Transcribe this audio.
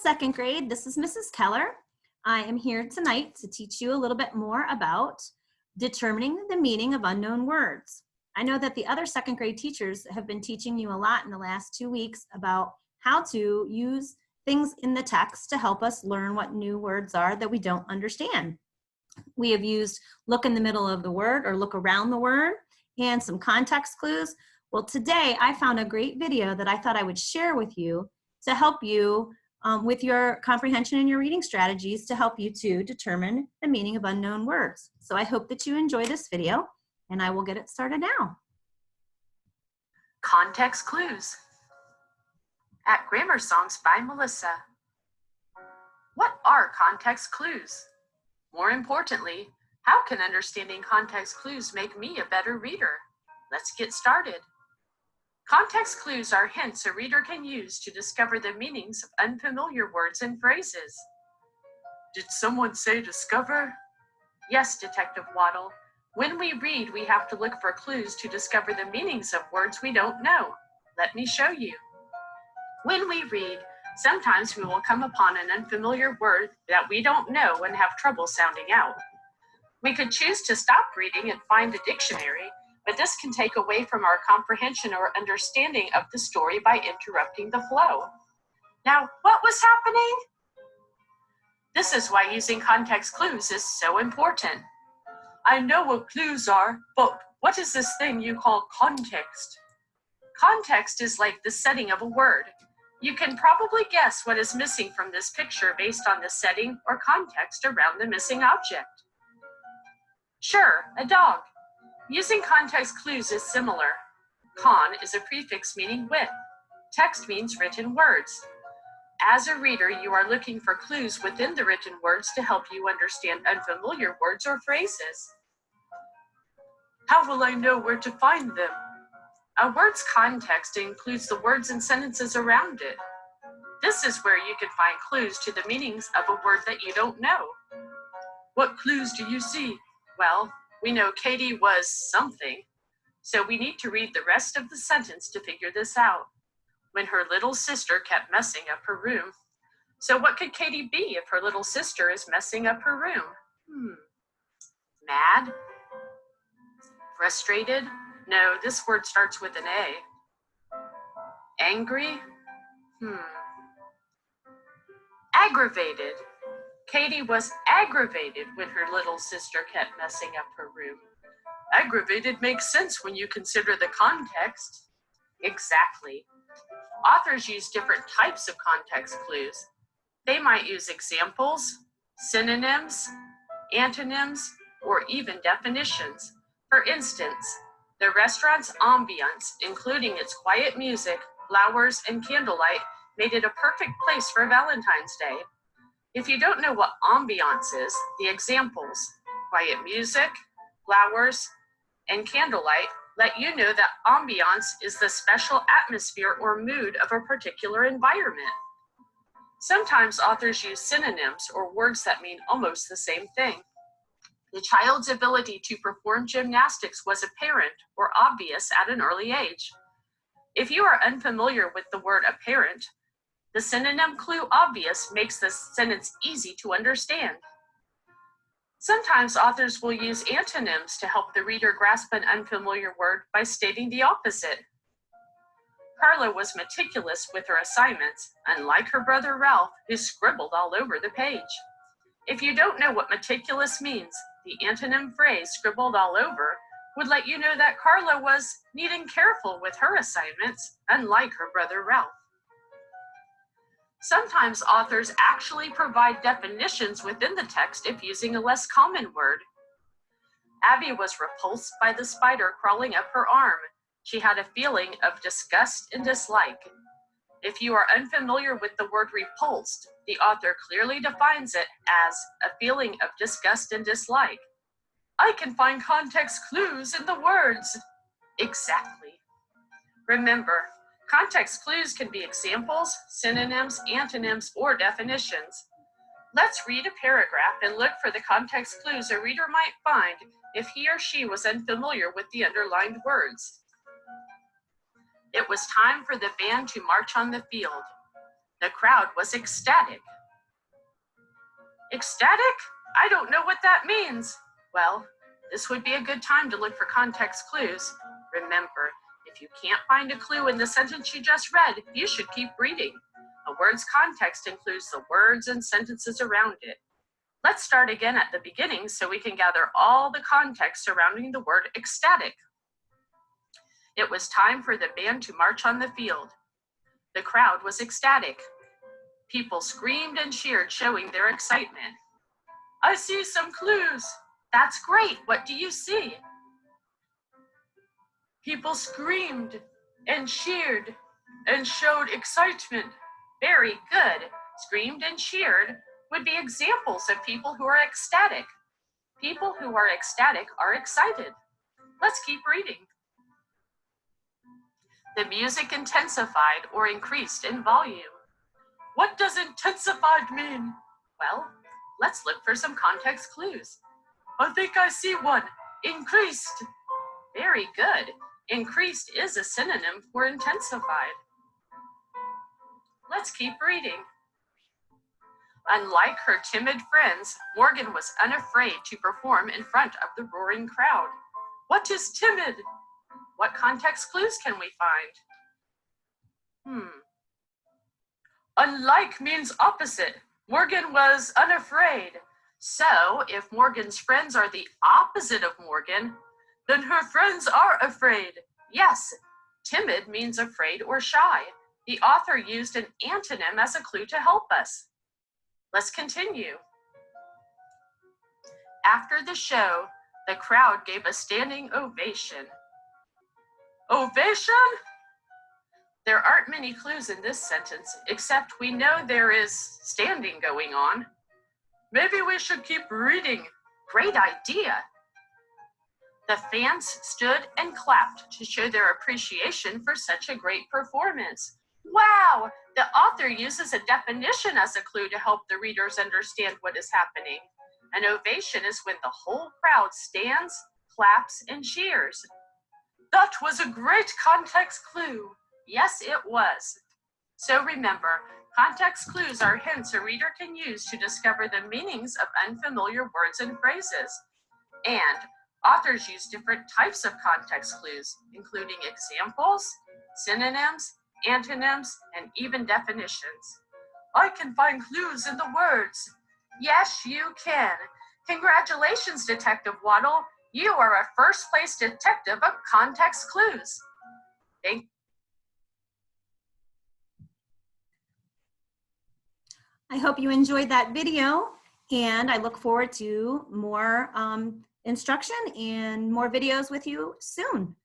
second grade. This is Mrs. Keller. I am here tonight to teach you a little bit more about determining the meaning of unknown words. I know that the other second grade teachers have been teaching you a lot in the last 2 weeks about how to use things in the text to help us learn what new words are that we don't understand. We have used look in the middle of the word or look around the word and some context clues. Well, today I found a great video that I thought I would share with you to help you with your comprehension and your reading strategies to help you to determine the meaning of unknown words. So I hope that you enjoy this video, and I will get it started now. Context clues at Grammar Songs by Melissa. What are context clues? More importantly, how can understanding context clues make me a better reader? Let's get started. Context clues are hints a reader can use to discover the meanings of unfamiliar words and phrases. Did someone say discover? Yes, Detective Waddle. When we read, we have to look for clues to discover the meanings of words we don't know. Let me show you. When we read, sometimes we will come upon an unfamiliar word that we don't know and have trouble sounding out. We could choose to stop reading and find a dictionary, but this can take away from our comprehension or understanding of the story by interrupting the flow. Now, what was happening? This is why using context clues is so important. I know what clues are, but what is this thing you call context? Context is like the setting of a word. You can probably guess what is missing from this picture based on the setting or context around the missing object. Sure, a dog. Using context clues is similar. Con is a prefix meaning with. Text means written words. As a reader, you are looking for clues within the written words to help you understand unfamiliar words or phrases. How will I know where to find them? A word's context includes the words and sentences around it. This is where you can find clues to the meanings of a word that you don't know. What clues do you see? Well, we know Katie was something, so we need to read the rest of the sentence to figure this out. When her little sister kept messing up her room. So what could Katie be if her little sister is messing up her room? Mad? Frustrated? No, this word starts with an A. Angry? Aggravated. Katie was aggravated when her little sister kept messing up her room. Aggravated makes sense when you consider the context. Exactly. Authors use different types of context clues. They might use examples, synonyms, antonyms, or even definitions. For instance, the restaurant's ambiance, including its quiet music, flowers, and candlelight, made it a perfect place for Valentine's Day. If you don't know what ambiance is, the examples, quiet music, flowers, and candlelight, let you know that ambiance is the special atmosphere or mood of a particular environment. Sometimes authors use synonyms or words that mean almost the same thing. The child's ability to perform gymnastics was apparent or obvious at an early age. If you are unfamiliar with the word apparent, the synonym clue obvious makes the sentence easy to understand. Sometimes authors will use antonyms to help the reader grasp an unfamiliar word by stating the opposite. Carla was meticulous with her assignments, unlike her brother Ralph, who scribbled all over the page. If you don't know what meticulous means, the antonym phrase scribbled all over would let you know that Carla was neat and careful with her assignments, unlike her brother Ralph. Sometimes authors actually provide definitions within the text if using a less common word. Abby was repulsed by the spider crawling up her arm. She had a feeling of disgust and dislike. If you are unfamiliar with the word repulsed, the author clearly defines it as a feeling of disgust and dislike. I can find context clues in the words. Exactly. Remember, context clues can be examples, synonyms, antonyms, or definitions. Let's read a paragraph and look for the context clues a reader might find if he or she was unfamiliar with the underlined words. It was time for the band to march on the field. The crowd was ecstatic. Ecstatic? I don't know what that means. Well, this would be a good time to look for context clues. Remember, if you can't find a clue in the sentence you just read, you should keep reading. A word's context includes the words and sentences around it. Let's start again at the beginning so we can gather all the context surrounding the word ecstatic. It was time for the band to march on the field. The crowd was ecstatic. People screamed and cheered, showing their excitement. I see some clues. That's great. What do you see? People screamed and cheered and showed excitement. Very good. Screamed and cheered would be examples of people who are ecstatic. People who are ecstatic are excited. Let's keep reading. The music intensified or increased in volume. What does intensified mean? Well, let's look for some context clues. I think I see one. Increased. Very good. Increased is a synonym for intensified. Let's keep reading. Unlike her timid friends, Morgan was unafraid to perform in front of the roaring crowd. What is timid? What context clues can we find? Unlike means opposite. Morgan was unafraid. So, if Morgan's friends are the opposite of Morgan, then her friends are afraid. Yes, timid means afraid or shy. The author used an antonym as a clue to help us. Let's continue. After the show, the crowd gave a standing ovation. Ovation? There aren't many clues in this sentence, except we know there is standing going on. Maybe we should keep reading. Great idea. The fans stood and clapped to show their appreciation for such a great performance. Wow! The author uses a definition as a clue to help the readers understand what is happening. An ovation is when the whole crowd stands, claps, and cheers. That was a great context clue. Yes, it was. So remember, context clues are hints a reader can use to discover the meanings of unfamiliar words and phrases. And authors use different types of context clues, including examples, synonyms, antonyms, and even definitions. I can find clues in the words. Yes, you can. Congratulations, Detective Waddle. You are a first-place detective of context clues. I hope you enjoyed that video, and I look forward to more instruction and more videos with you soon.